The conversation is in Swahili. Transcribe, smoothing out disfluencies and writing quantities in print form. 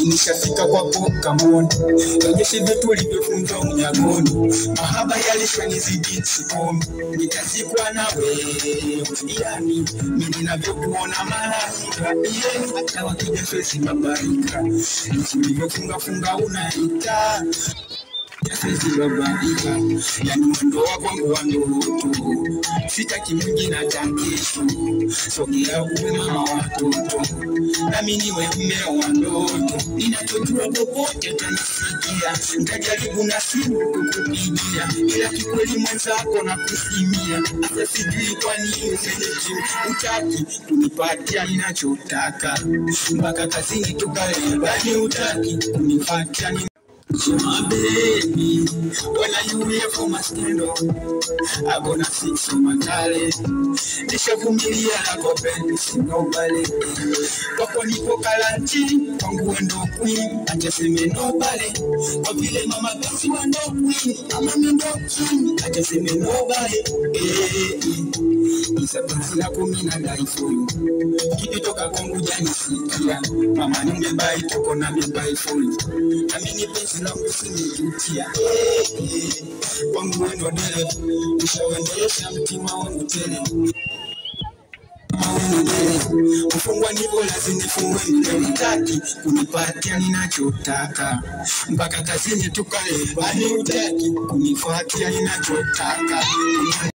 Nishafika kwa Pokamoni, onyeshe vitu ulivyofunzwa unyagoni. Mahaba yalishanizidi sikomi, nitazikwa nawe. Yani mimi ninavyokuona malaika, hata wakija fesi mabarika. Nilivyofunga funga unaita fesi mabarika. Yani mwendo wangu wa ndoto, sitaki mwingine atakesho. Sogea uwe mama watoto, nami niwe mmeo wa ndoto. Ninachojua popote utanisikia, nitajaribu na simu kukupigia, ila kikweli mwenzako na kusimia. Hata sijui kwa nini usenichi utaki kunipatia ninachotaka, mpaka kazini tukale bali utaki kunipatia ni my baby, when are you here for my scandal? I gonna fix on my talent. Nishavumilia lako pendi sinobale, wako nipo kalanchi kwangu ndo queen, ataseme nobale. Kwa vile mama basi wa ndo queen, mama ndo king, ataseme nobale. Isa penzi lako mina die for you, kikitoka kwangu jani sikia. Mama ningebai toko na mibai for you, nami ni penzi langu sinijutia. Kwangu ndo dereva, nishawendelesha mtima wangu tele. Kufungwa nipo lazima nifungwe nile mtaki kunipatia ninachotaka, mpaka kazini tukale bali utaki kunifuatia ninachotaka.